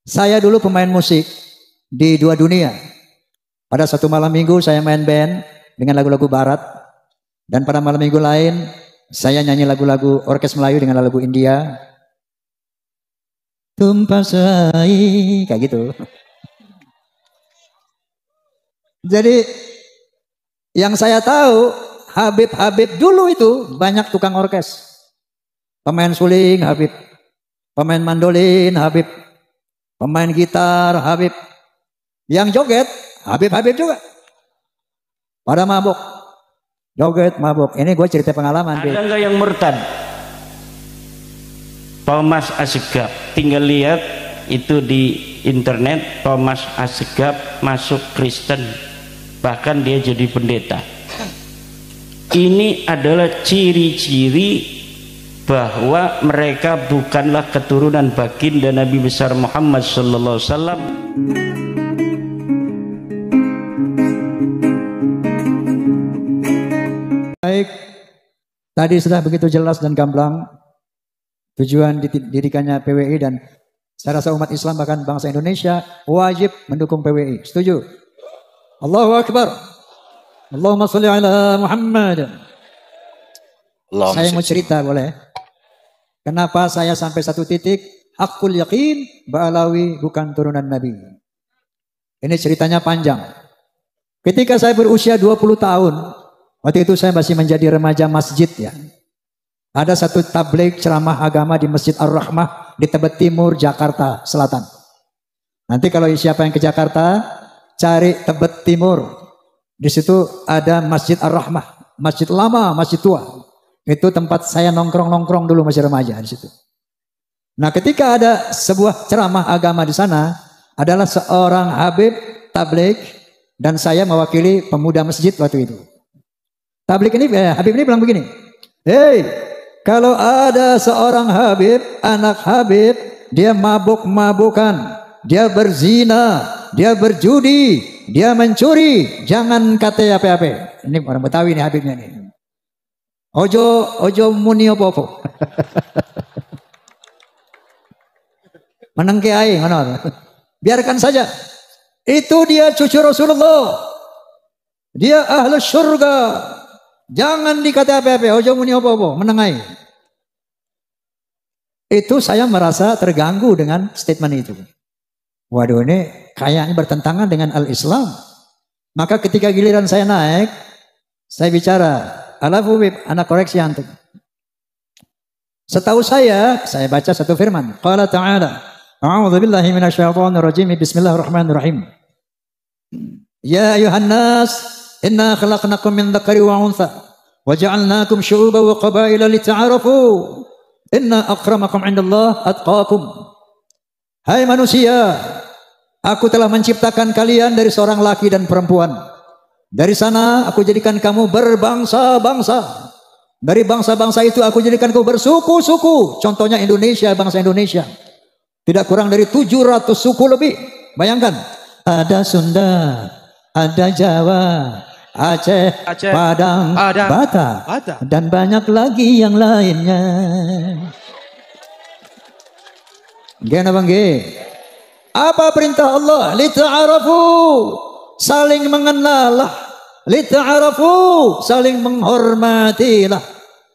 Saya dulu pemain musik di dua dunia. Pada satu malam minggu saya main band dengan lagu-lagu barat. Dan pada malam minggu lain saya nyanyi lagu-lagu orkes Melayu dengan lagu India. Tumpasai, kayak gitu. Jadi yang saya tahu Habib-Habib dulu itu banyak tukang orkes. Pemain suling Habib, pemain mandolin Habib, pemain gitar Habib, yang joget Habib-Habib juga. Pada mabuk, joget mabuk. Ini gue cerita pengalaman. Ada nggak yang murtad? Thomas Assegaf, tinggal lihat itu di internet. Thomas Assegaf masuk Kristen, bahkan dia jadi pendeta. Ini adalah ciri-ciri bahwa mereka bukanlah keturunan baginda Nabi besar Muhammad sallallahu alaihi wasallam. Baik, tadi sudah begitu jelas dan gamblang tujuan didirikannya PWI, dan saya rasa umat Islam bahkan bangsa Indonesia wajib mendukung PWI. Setuju? Allahu Akbar. Allahumma sholli ala Muhammad. Saya mau cerita boleh? Kenapa saya sampai satu titik hakul yakin Ba'alawi bukan turunan Nabi. Ini ceritanya panjang. Ketika saya berusia 20 tahun, waktu itu saya masih menjadi remaja masjid ya. Ada satu tabligh ceramah agama di Masjid Ar-Rahmah di Tebet Timur, Jakarta Selatan. Nanti kalau siapa yang ke Jakarta, cari Tebet Timur. Di situ ada Masjid Ar-Rahmah, masjid lama, masjid tua. Itu tempat saya nongkrong-nongkrong dulu masih remaja di situ. Nah, ketika ada sebuah ceramah agama di sana, adalah seorang Habib tabligh dan saya mewakili pemuda masjid waktu itu. Tabligh ini, Habib ini bilang begini, "Hei, kalau ada seorang Habib, anak Habib, dia mabuk-mabukan, dia berzina, dia berjudi, dia mencuri, jangan kata apa-apa." Ini orang Betawi nih Habibnya nih. Ojo muni apa-apa. Menengke ae ngono. Biarkan saja. Itu dia cucu Rasulullah. Dia ahlu surga. Jangan dikata apa-apa, ojo muni apa-apa, meneng ae. Itu saya merasa terganggu dengan statement itu. Waduh, ini kayaknya bertentangan dengan al-Islam. Maka ketika giliran saya naik, saya bicara, Alafu Bib, anak koreksi antum. Setahu saya baca satu firman. Qala ta'ala, a'udzu billahi minasyaitonir rajim. Bismillahirrahmanirrahim. Ya ayuhan nas, inna khalaqnakum min dzakari wa untha wa ja'alnakum syu'uban wa qabaila lita'arafu. Inna akramakum 'indallah atqakum. Hai manusia, aku telah menciptakan kalian dari seorang laki dan perempuan. Dari sana aku jadikan kamu berbangsa-bangsa. Dari bangsa-bangsa itu aku jadikan kamu bersuku-suku. Contohnya Indonesia, bangsa Indonesia. Tidak kurang dari 700 suku lebih. Bayangkan, ada Sunda, ada Jawa, Aceh, Padang, Batak, dan banyak lagi yang lainnya. Gimana bang? Apa perintah Allah? Lita'arafu, saling mengenallah. Lita'arafu, saling menghormatilah.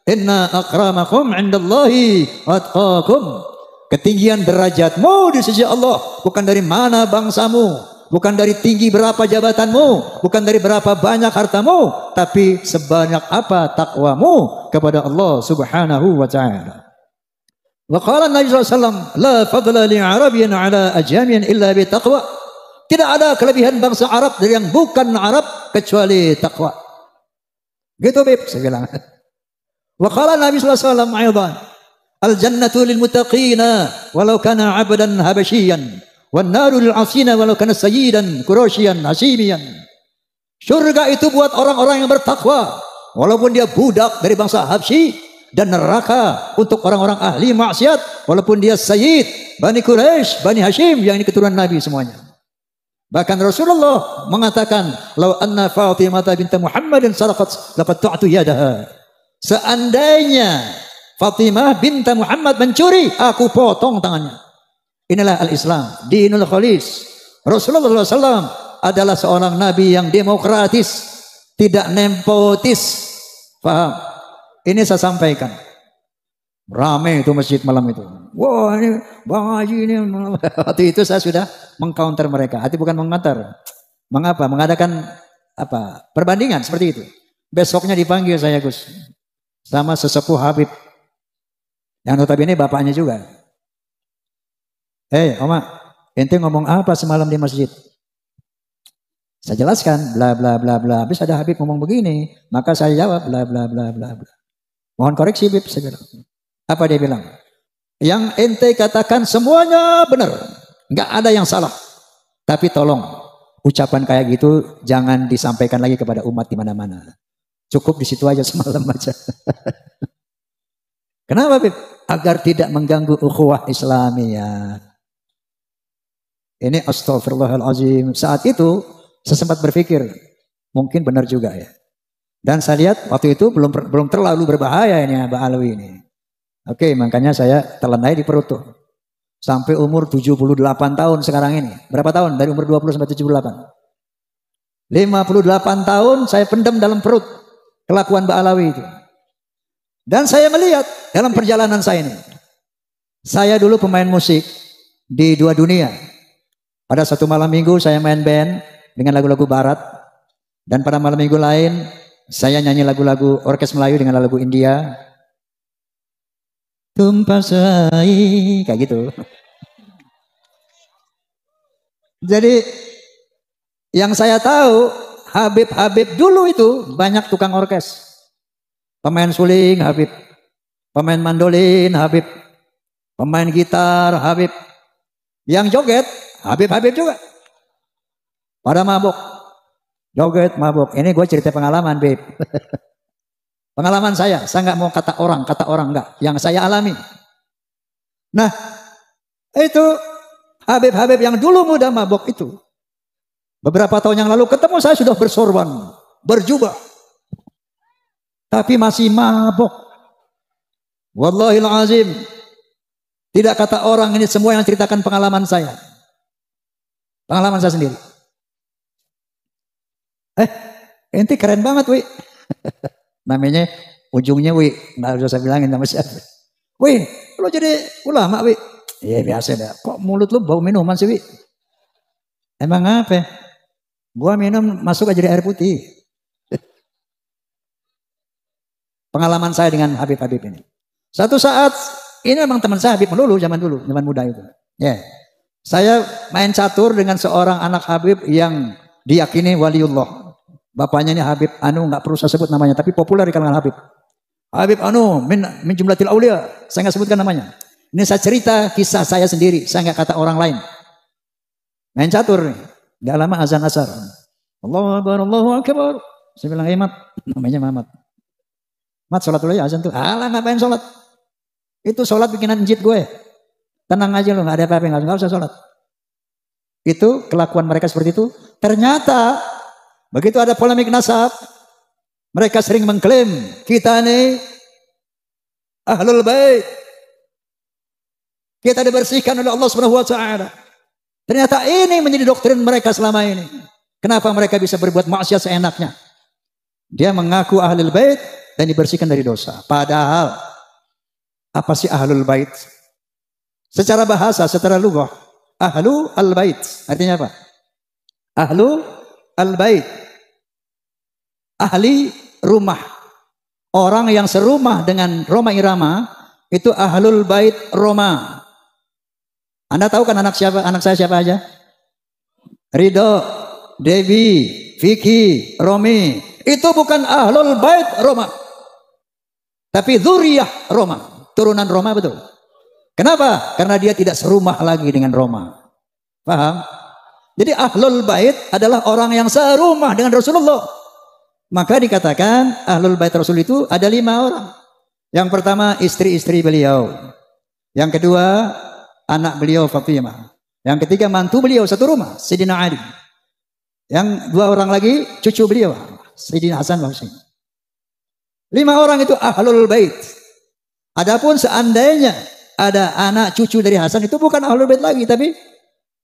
Inna akramakum 'indallahi atqakum. Ketinggian derajatmu di sisi Allah bukan dari mana bangsamu, bukan dari tinggi berapa jabatanmu, bukan dari berapa banyak hartamu, tapi sebanyak apa takwamu kepada Allah Subhanahu wa ta'ala. Wa qala Nabi sallallahu alaihi wasallam, la fadla li 'arabiyyin 'ala ajamiyyin illa bi taqwa. Tidak ada kelebihan bangsa Arab dari yang bukan Arab kecuali takwa. Gitu Bib, saya bilang. Wa qala Nabi sallallahu alaihi wasallam aidan, al jannatu lil muttaqina walau kana 'abdan habasyian wan naru lil 'asina walau kana sayyidan quraisyan hasimiyan. Surga itu buat orang-orang yang bertakwa walaupun dia budak dari bangsa Habsyi, dan neraka untuk orang-orang ahli maksiat walaupun dia sayyid Bani Quraisy, Bani Hashim, yang ini keturunan Nabi semuanya. Bahkan Rasulullah mengatakan, "Lau anna Fatimah binti Muhammadin saraqat laqad tu'tu yadaha." Seandainya Fatimah binti Muhammad mencuri, aku potong tangannya. Inilah al-Islam, dinul khalis. Rasulullah SAW adalah seorang nabi yang demokratis, tidak nepotis. Paham? Ini saya sampaikan. Ramai itu masjid malam itu. Wah, ini Bang Haji ini. Waktu itu saya sudah mengcounter mereka. Arti bukan mengantar. Mengapa? Mengadakan perbandingan seperti itu. Besoknya dipanggil saya, Gus, sama sesepuh Habib, yang notabene bapaknya juga. Oma, ente ngomong apa semalam di masjid? Saya jelaskan, bla bla bla bla. Habis ada Habib ngomong begini, maka saya jawab bla bla bla bla bla. Mohon koreksi, Habib, saya bilang. Apa dia bilang? Yang ente katakan semuanya benar, nggak ada yang salah. Tapi tolong, ucapan kayak gitu jangan disampaikan lagi kepada umat di mana-mana. Cukup di situ aja semalam aja. Kenapa, Habib? Agar tidak mengganggu ukhuwah Islamiyah. Ini astagfirullahalazim. Saat itu saya sempat berpikir, mungkin benar juga ya. Dan saya lihat waktu itu belum terlalu berbahaya ini Mbak Alwi ini. Oke, makanya saya telanai di perut tuh. Sampai umur 78 tahun sekarang ini. Berapa tahun? Dari umur 20 sampai 78. 58 tahun saya pendam dalam perut kelakuan Mbak Alawi itu. Dan saya melihat dalam perjalanan saya ini. Saya dulu pemain musik di dua dunia. Pada satu malam minggu saya main band dengan lagu-lagu barat. Dan pada malam minggu lain saya nyanyi lagu-lagu orkes Melayu dengan lagu India. Tumpasai, kayak gitu. Jadi yang saya tahu Habib dulu itu banyak tukang orkes. Pemain suling Habib, pemain mandolin Habib, pemain gitar Habib. Yang joget Habib juga. Pada mabuk. Joget mabuk. Ini gue cerita pengalaman, Beb. Pengalaman saya nggak mau kata orang enggak, yang saya alami. Nah, itu Habib yang dulu muda mabok itu. Beberapa tahun yang lalu ketemu saya sudah bersorban, berjubah. Tapi masih mabok. Wallahil azim. Tidak kata orang, ini semua yang ceritakan pengalaman saya. Pengalaman saya sendiri. Ente keren banget, Wi. Namanya ujungnya Wi, nggak usah saya bilangin nama siapa. Wi, lo jadi ulama, Wi? Iya biasa dah. Kok mulut lo bau minuman sih, Wi? Emang apa? Gua minum masuk aja jadi air putih. Pengalaman saya dengan Habib ini. Satu saat ini memang teman saya Habib melulu zaman muda itu. Ya, saya main catur dengan seorang anak Habib yang diyakini waliullah. Bapaknya ini Habib Anu, nggak perlu saya sebut namanya, tapi populer di kalangan Habib. Habib Anu min jumlatil aulia, saya nggak sebutkan namanya. Ini saya cerita kisah saya sendiri, saya nggak kata orang lain. Main catur nih, nggak lama azan asar. Allahu akbar. Saya bilang, Mat, namanya Mamat. Mat, sholat dulu ya azan tuh. Alah, ngapain sholat? Itu sholat bikinan njit gue. Tenang aja lo, nggak ada apa-apa, nggak usah sholat. Itu kelakuan mereka seperti itu. Ternyata begitu ada polemik nasab, mereka sering mengklaim kita ini ahlul bait. Kita dibersihkan oleh Allah Subhanahu wa taala. Ternyata ini menjadi doktrin mereka selama ini. Kenapa mereka bisa berbuat maksiat seenaknya? Dia mengaku ahlul bait dan dibersihkan dari dosa. Padahal apa sih ahlul bait? Secara bahasa, secara lughah, ahlu al-bait artinya apa? Ahlu al-bait, ahli rumah. Orang yang serumah dengan Roma Irama itu ahlul bait Roma. Anda tahu kan anak saya siapa aja? Ridho, Devi, Vicky, Romi. Itu bukan ahlul bait Roma, tapi dzurriyyah Roma, turunan Roma, betul. Kenapa? Karena dia tidak serumah lagi dengan Roma. Paham? Jadi ahlul bait adalah orang yang serumah dengan Rasulullah. Maka dikatakan ahlul bait Rasul itu ada 5 orang. Yang pertama istri-istri beliau. Yang kedua anak beliau Fatimah. Yang ketiga mantu beliau satu rumah, Sayyidina Ali. Yang 2 orang lagi cucu beliau, Sayyidina Hasan wa Husain. 5 orang itu ahlul bait. Adapun seandainya ada anak cucu dari Hasan itu bukan ahlul bait lagi tapi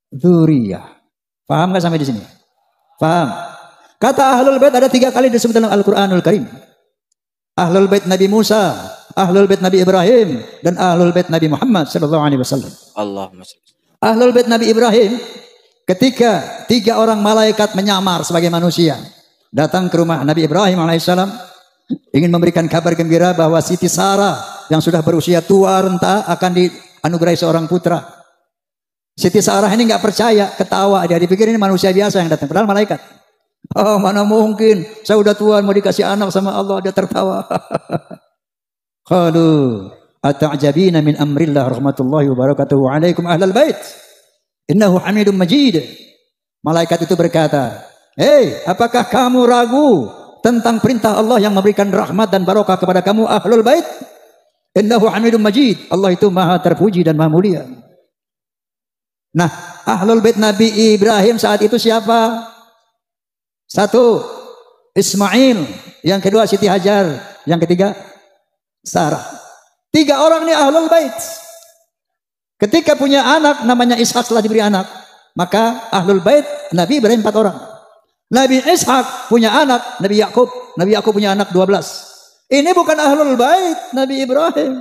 dzurriyyah. Paham nggak sampai di sini? Paham? Kata ahlul bait ada 3 kali disebut dalam Al-Qur'anul Karim. Ahlul bait Nabi Musa, ahlul bait Nabi Ibrahim, dan ahlul bait Nabi Muhammad sallallahu alaihi wasallam. Allahumma shalli. Ahlul bait Nabi Ibrahim ketika 3 orang malaikat menyamar sebagai manusia datang ke rumah Nabi Ibrahim alaihissalam ingin memberikan kabar gembira bahwa Siti Sarah yang sudah berusia tua renta akan dianugerahi seorang putra. Siti Sarah ini nggak percaya, ketawa, dia dipikir ini manusia biasa yang datang, padahal malaikat. Oh, mana mungkin, saya udah tua mau dikasih anak sama Allah, dia tertawa. Qalu ata'jabina min amrillah rahmatullahi wabarakatuhu alaikum ahlal bait innahu hamidum majid. Malaikat itu berkata, "Hei, apakah kamu ragu tentang perintah Allah yang memberikan rahmat dan barokah kepada kamu ahlul bait? Innahu hamidum majid." Allah itu maha terpuji dan maha mulia. Nah, ahlul bait Nabi Ibrahim saat itu siapa? 1, Ismail, yang kedua Siti Hajar, yang ketiga Sarah. 3 orang ini ahlul bait. Ketika punya anak namanya Ishak, setelah diberi anak, maka ahlul bait Nabi Ibrahim 4 orang. Nabi Ishak punya anak, Nabi Yakub punya anak 12. Ini bukan ahlul bait Nabi Ibrahim.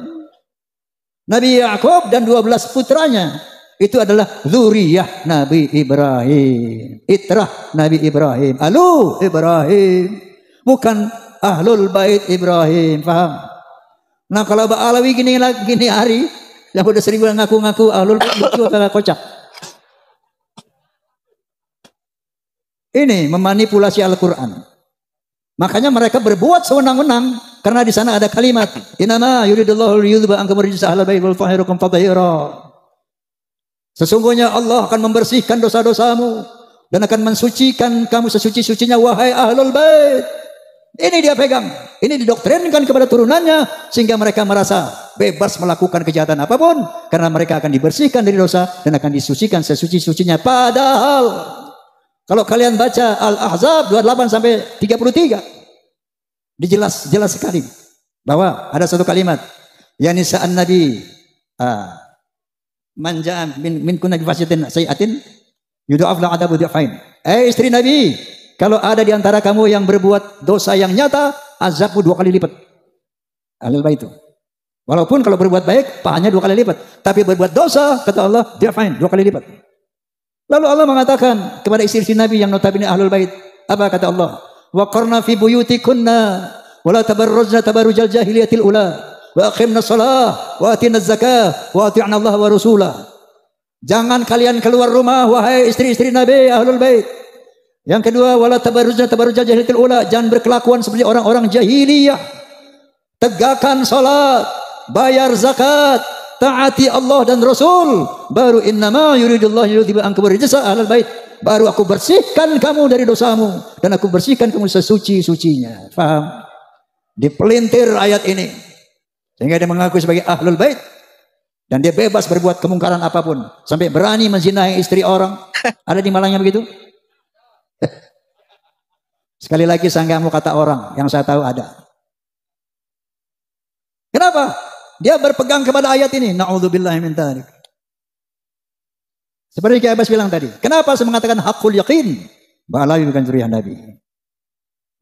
Nabi Yakub dan 12 putranya itu adalah dzurriyyah Nabi Ibrahim, itrah Nabi Ibrahim, alu Ibrahim, bukan ahlul bait Ibrahim. Paham? Nah, kalau Ba'alawi gini hari yang udah 1000 ngaku-ngaku ahlul bait lucu atau kocak. Ini memanipulasi Al-Quran. Makanya mereka berbuat sewenang-wenang karena di sana ada kalimat innama yuridullahu liyudhhiba ankum rijsa ahlal bait wal yutahhirakum tatheera. Sesungguhnya Allah akan membersihkan dosa-dosamu dan akan mensucikan kamu sesuci-sucinya wahai ahlul bait. Ini dia pegang, ini didoktrinkan kepada turunannya sehingga mereka merasa bebas melakukan kejahatan apapun karena mereka akan dibersihkan dari dosa dan akan disucikan sesuci-sucinya. Padahal kalau kalian baca Al-Ahzab 28 sampai 33 jelas sekali bahwa ada satu kalimat ya nisa'an nabi man ja'a min kunna bi fasyatin sayi'atin yudha'af la adabu dhi'fain. Istri Nabi, kalau ada di antara kamu yang berbuat dosa yang nyata, azabmu 2 kali lipat. Ahlul bait itu. Walaupun kalau berbuat baik, pahalanya 2 kali lipat. Tapi berbuat dosa, kata Allah, dhi'fain, 2 kali lipat. Lalu Allah mengatakan kepada istri Nabi yang notabene ahlul bait, apa kata Allah? Wa qarna fi buyutikunna wa la tabarrujna tabarrujal jahiliyatil ula. Wa aqimna shalah wa atina zakah wa ati'na Allah wa rasulah. Jangan kalian keluar rumah wahai istri-istri Nabi ahlul bait. Yang kedua wala tabarrujna tabarrujal jahiliyatil ula, jangan berkelakuan seperti orang-orang jahiliyah. Tegakkan salat, bayar zakat, taati Allah dan Rasul. Baru innama yuridullahu liyudhiba ankum rijsa ahlal bait. Baru aku bersihkan kamu dari dosamu dan aku bersihkan kamu sesuci-sucinya. Paham? Dipelintir ayat ini. Sehingga dia mengaku sebagai ahlul bait dan dia bebas berbuat kemungkaran apapun sampai berani menzinahi istri orang. Ada di Malangnya begitu? Sekali lagi saya nggak mau kata orang, yang saya tahu ada. Kenapa? Dia berpegang kepada ayat ini. Na'udzubillahi min dzalik. Seperti Kiai Abbas bilang tadi. Kenapa saya mengatakan hakul yakin? Ba'alawi bukan dzurriyyah Nabi.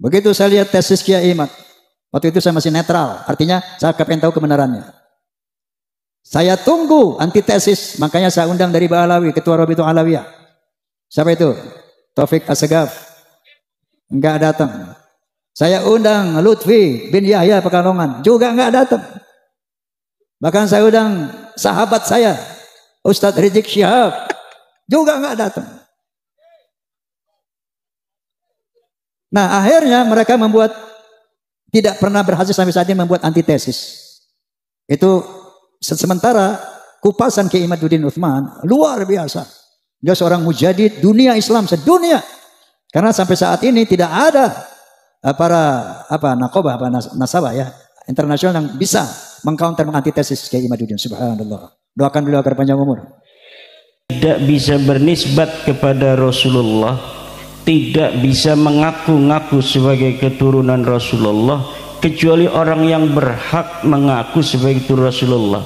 Begitu saya lihat tesis Kiai Imad. Waktu itu saya masih netral, artinya saya pengen tahu kebenarannya. Saya tunggu antitesis, makanya saya undang dari Ba'alawi, Ketua Rabitul Alawiyah. Siapa itu? Taufik Assegaf. Enggak datang. Saya undang Lutfi bin Yahya Pekalongan, juga enggak datang. Bahkan saya undang sahabat saya, Ustadz Rizik Syihab, juga enggak datang. Nah, akhirnya mereka tidak pernah berhasil sampai saat ini membuat antitesis. Itu sementara kupasan Kiai Imaduddin Utsman luar biasa. Dia seorang mujadid dunia Islam sedunia. Karena sampai saat ini tidak ada para nakobah, nasabah ya internasional yang bisa mengcounter mengantitesis Kiai Imaduddin. Subhanallah. Doakan beliau agar panjang umur. Tidak bisa bernisbat kepada Rasulullah, tidak bisa mengaku-ngaku sebagai keturunan Rasulullah kecuali orang yang berhak mengaku sebagai keturunan Rasulullah.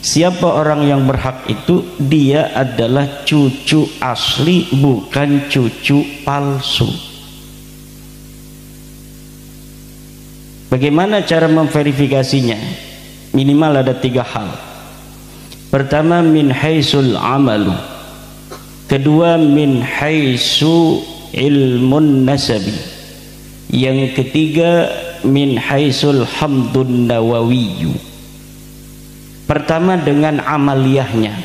Siapa orang yang berhak itu? Dia adalah cucu asli, bukan cucu palsu. Bagaimana cara memverifikasinya? Minimal ada 3 hal. Pertama, min haisul amalu. Kedua, min haisu ilmun nasabi. Yang ketiga, min haisul hamdun nawawiyu. Pertama dengan amaliyahnya.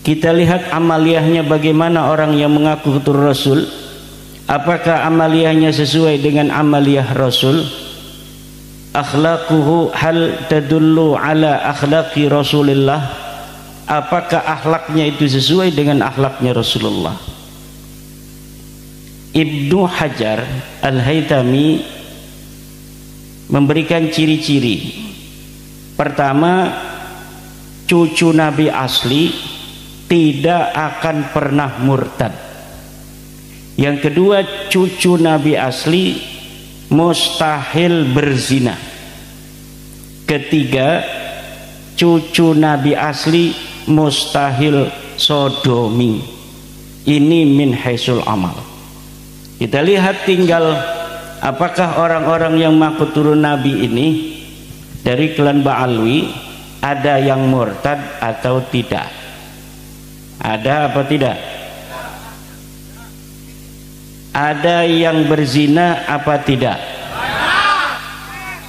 Kita lihat amaliyahnya bagaimana orang yang mengaku keturunan Rasul. Apakah amaliyahnya sesuai dengan amaliyah Rasul? Akhlaquhu hal tadullu ala akhlaqi Rasulillah. Apakah akhlaknya itu sesuai dengan akhlaknya Rasulullah? Ibnu Hajar Al-Haytami memberikan ciri-ciri. Pertama, cucu Nabi asli tidak akan pernah murtad. Yang kedua, cucu Nabi asli mustahil berzina. Ketiga, cucu Nabi asli mustahil sodomi. Ini min haisul amal. Kita lihat tinggal apakah orang-orang yang mengaku turun Nabi ini dari klan Ba'alwi ada yang murtad atau tidak? Ada apa tidak? Ada yang berzina apa tidak?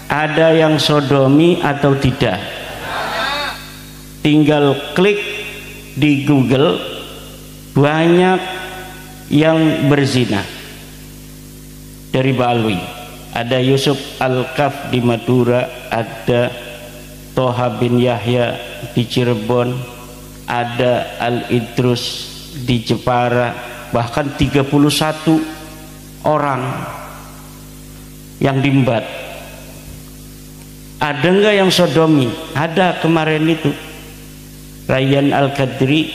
Ada yang sodomi atau tidak? Tinggal klik di Google, banyak yang berzina dari Ba'alwi. Ada Yusuf Al-Kaf di Madura, ada Toha bin Yahya di Cirebon, ada Al-Idrus di Jepara, bahkan 31 orang yang diembat. Ada enggak yang sodomi? Ada kemarin itu Rayyan Al-Qadri,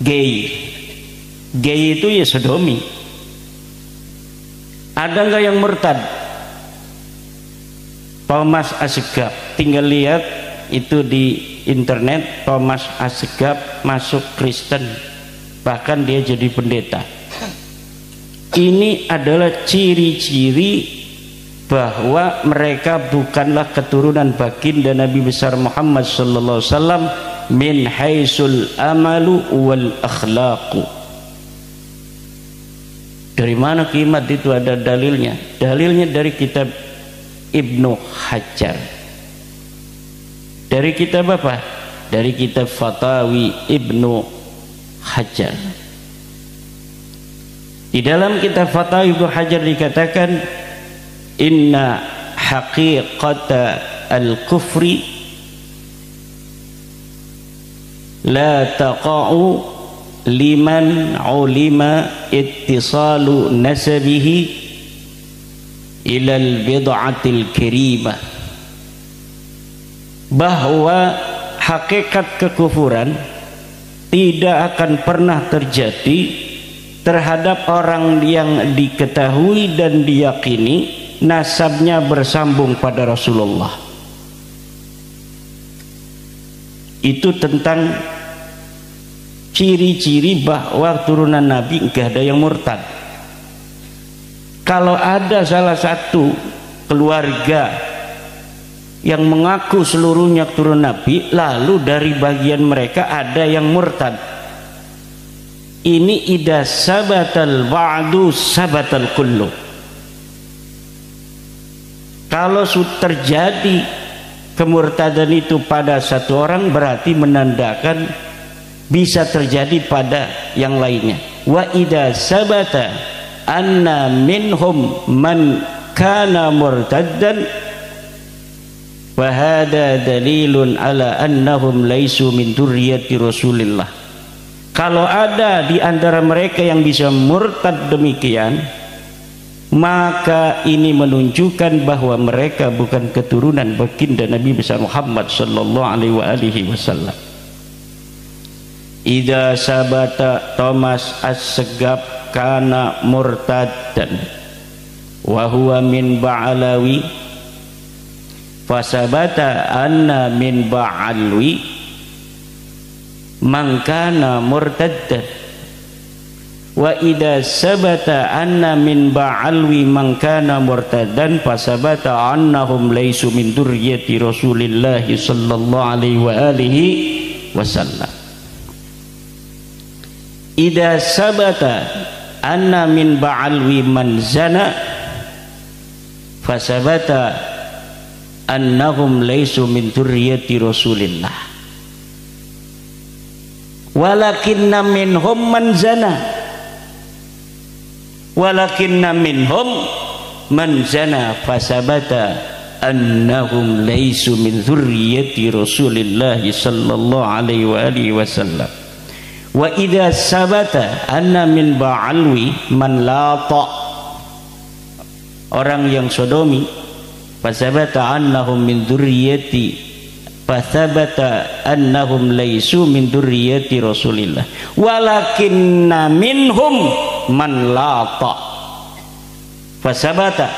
gay itu ya sodomi. Ada enggak yang murtad? Thomas Assegaf, tinggal lihat itu di internet. Thomas Assegaf masuk Kristen, bahkan dia jadi pendeta. Ini adalah ciri-ciri bahwa mereka bukanlah keturunan baginda Nabi besar Muhammad sallallahu alaihi wasallam min haisul amalu wal akhlaqu. Dari mana kimat itu? Ada dalilnya. Dalilnya dari kitab Ibnu Hajar. Dari kitab apa? Dari kitab Fatawi Ibnu Hajar. Di dalam kitab Fatawi Ibnu Hajar dikatakan, inna haqiqata al-kufri la taqa'u liman ulima ittisalu nasabihi ilal bid'atil kirimah. Bahwa hakikat kekufuran tidak akan pernah terjadi terhadap orang yang diketahui dan diyakini nasabnya bersambung pada Rasulullah. Itu tentang ciri-ciri bahwa turunan Nabi enggak ada yang murtad. Kalau ada salah satu keluarga yang mengaku seluruhnya keturunan Nabi, lalu dari bagian mereka ada yang murtad, ini idza sabatal ba'du sabatal kullu. Kalau terjadi kemurtadan itu pada satu orang, berarti menandakan bisa terjadi pada yang lainnya. Wa idza sabata anna minhum man kana murtaddan wa hadha dalilun ala annahum laisu min dzurriyyati Rasulillah. Kalau ada di antara mereka yang bisa murtad demikian, maka ini menunjukkan bahwa mereka bukan keturunan baginda Nabi besar Muhammad sallallahu alaihi wasallam. Idza sabata Thomas Assegaf kana murtaddan wa huwa min Ba'alawi, fasabata anna min Ba'alwi, man kana murtaddan wa idza sabata anna min ba'alwi man kana murtaddan fasabata annahum laysu min dzurriyyati Rasulillah sallallahu alaihi wa alihi wasallam. Idza sabata anna min ba'alwi man zana fasabata annahum laysu min dzurriyyati Rasulillah walakinna minhum man zana walakinna minhum man zana fasabata annahum laysu min dzurriyyati Rasulillah sallallahu alaihi wa alihi wasallam. Wa idza sabata anna min ba'alwi man lata, orang yang sodomi, fasabata annahum min dzurriyyati fasabata annahum laysu min dzurriyyati Rasulillah walakinna minhum man lata fasabata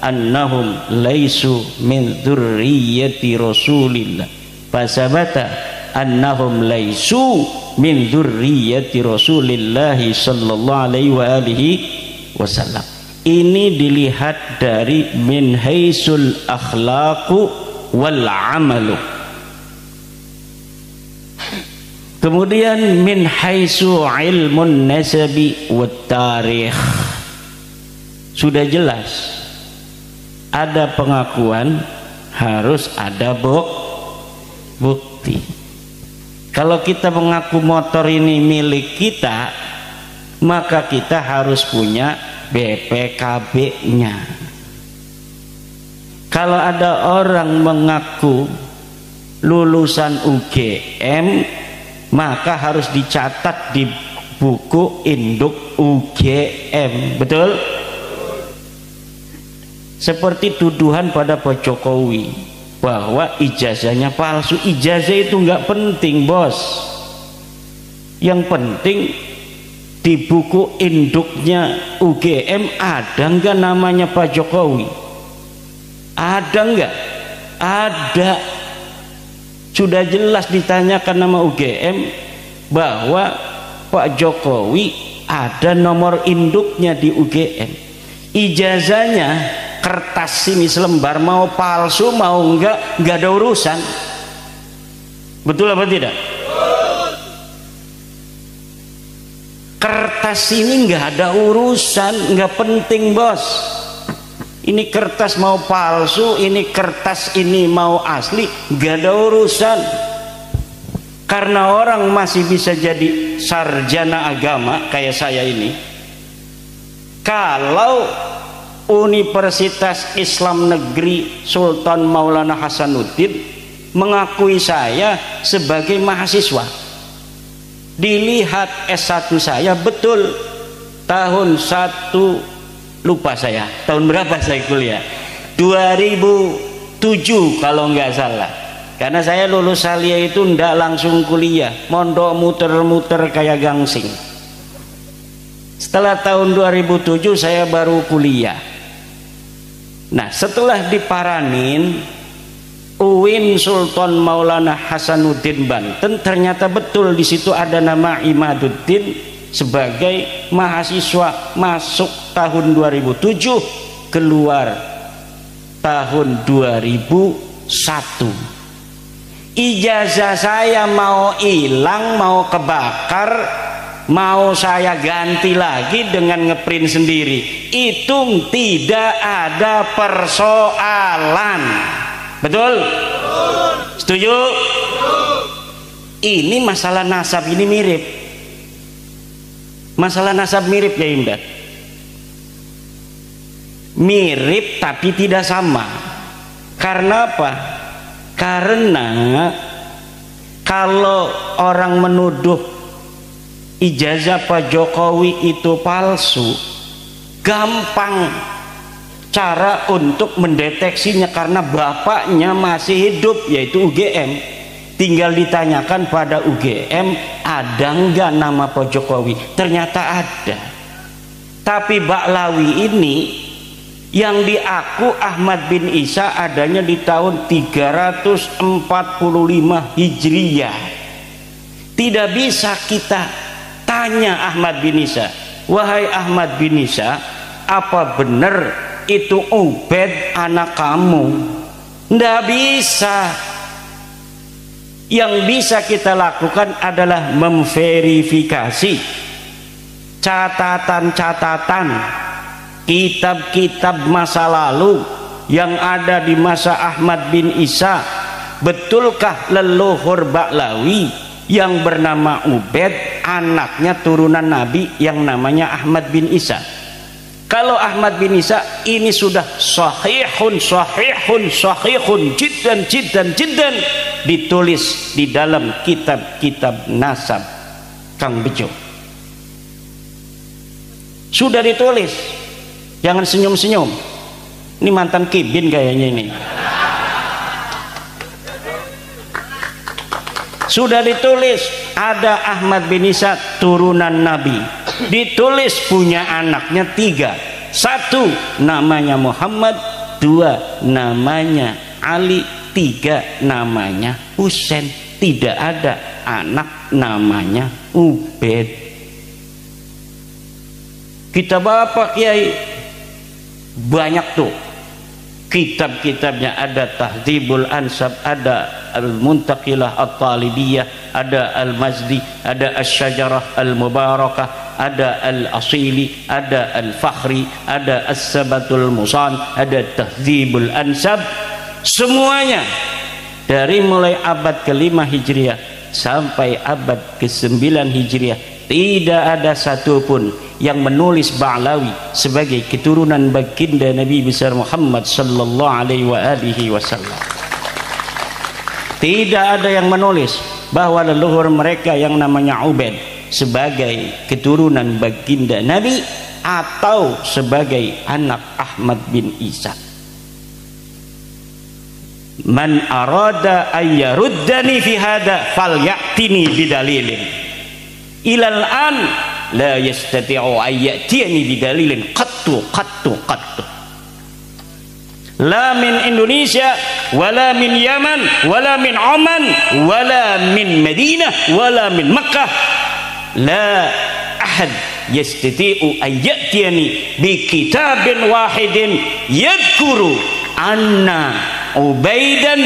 annahum laysu min dzurriyyati Rasulillah fasabata annahum laysu min dzurriyyati Rasulillah sallallahu alaihi wa alihi wasallam. Ini dilihat dari min haisul akhlaqu wal amalu. Kemudian min haisu ilmun nasabi wat tarikh. Sudah jelas ada pengakuan, harus ada bukti. Kalau kita mengaku motor ini milik kita, maka kita harus punya BPKB-nya. Kalau ada orang mengaku lulusan UGM, maka harus dicatat di buku induk UGM. Betul? Seperti tuduhan pada Pak Jokowi bahwa ijazahnya palsu. Ijazah itu nggak penting, bos. Yang penting di buku induknya UGM ada nggak namanya Pak Jokowi? Ada nggak? Ada. Sudah jelas ditanyakan nama UGM bahwa Pak Jokowi ada nomor induknya di UGM. Ijazahnya kertas ini selembar, mau palsu mau enggak ada urusan. Betul apa tidak? Kertas ini enggak ada urusan, enggak penting, bos. Ini kertas mau palsu, ini kertas ini mau asli, enggak ada urusan. Karena orang masih bisa jadi sarjana agama kayak saya ini. Kalau Universitas Islam Negeri Sultan Maulana Hasanuddin mengakui saya sebagai mahasiswa, dilihat S1 saya, betul tahun 1 lupa saya tahun berapa saya kuliah, 2007 kalau nggak salah. Karena saya lulus Salia itu ndak langsung kuliah, mondok muter-muter kayak gangsing. Setelah tahun 2007 saya baru kuliah. Nah, setelah diparanin UIN Sultan Maulana Hasanuddin Banten, ternyata betul di situ ada nama Imaduddin sebagai mahasiswa, masuk tahun 2007, keluar tahun 2001. Ijazah saya mau hilang, mau kebakar, mau saya ganti lagi dengan ngeprint sendiri, itu tidak ada persoalan. Betul? Setuju? Ini masalah nasab ini mirip. Masalah nasab mirip ya Imdad. Mirip tapi tidak sama. Karena apa? Karena kalau orang menuduh ijazah Pak Jokowi itu palsu, gampang cara untuk mendeteksinya karena bapaknya masih hidup, yaitu UGM. Tinggal ditanyakan pada UGM, ada nggak nama Pak Jokowi? Ternyata ada. Tapi Baklawi ini yang diaku Ahmad bin Isa adanya di tahun 345 Hijriyah. Tidak bisa kita tanya Ahmad bin Isa, wahai Ahmad bin Isa, apa benar itu Ubaid anak kamu? Tidak bisa. Yang bisa kita lakukan adalah memverifikasi catatan-catatan kitab-kitab masa lalu yang ada di masa Ahmad bin Isa. Betulkah leluhur Ba'lawi yang bernama Ubaid anaknya turunan Nabi yang namanya Ahmad bin Isa? Kalau Ahmad bin Isa ini sudah sahihun jiddan ditulis di dalam kitab-kitab nasab Kang Bejo. Sudah ditulis. Jangan senyum-senyum. Ini mantan kibin kayaknya ini. Sudah ditulis ada Ahmad bin Isa turunan Nabi, ditulis punya anaknya 3, 1 namanya Muhammad, 2 namanya Ali, 3 namanya Husain. Tidak ada anak namanya Ubaid. Kitab apa Kiai? Banyak tuh kitab-kitabnya, ada Tahdzibul Ansab, ada Al-Muntaqilah At-Talibiyah, ada Al-Mazdi, ada Asy-Syajarah Al-Mubarakah, ada Al-Asili, ada Al-Fakhri, ada As-Sabatul Musan, ada Tahdzibul Ansab. Semuanya dari mulai abad ke-5 Hijriah sampai abad ke-9 Hijriah tidak ada satupun yang menulis Ba'lawi sebagai keturunan baginda Nabi besar Muhammad sallallahu alaihi wasallam. Tidak ada yang menulis bahwa leluhur mereka yang namanya Ubaid sebagai keturunan baginda Nabi atau sebagai anak Ahmad bin Isa. Man arada ayyaruddani fi hada falyatini bidalilin. Ilal an la yastati'u ayyatiyani bidalilin qattu la min Indonesia wala min Yaman wala min Oman wala min Madinah wala min Makkah, la ahad yastati'u ayyatiyani bi kitabin wahidin yadhkuru anna Ubaidan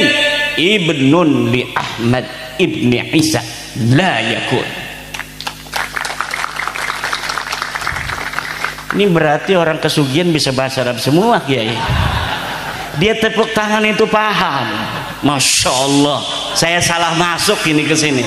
ibnun li Ahmad ibni Isa, la yakun. Ini berarti orang kesugihan bisa bahasa Arab semua Kiai. Dia tepuk tangan itu paham. Masya Allah, saya salah masuk ini ke sini.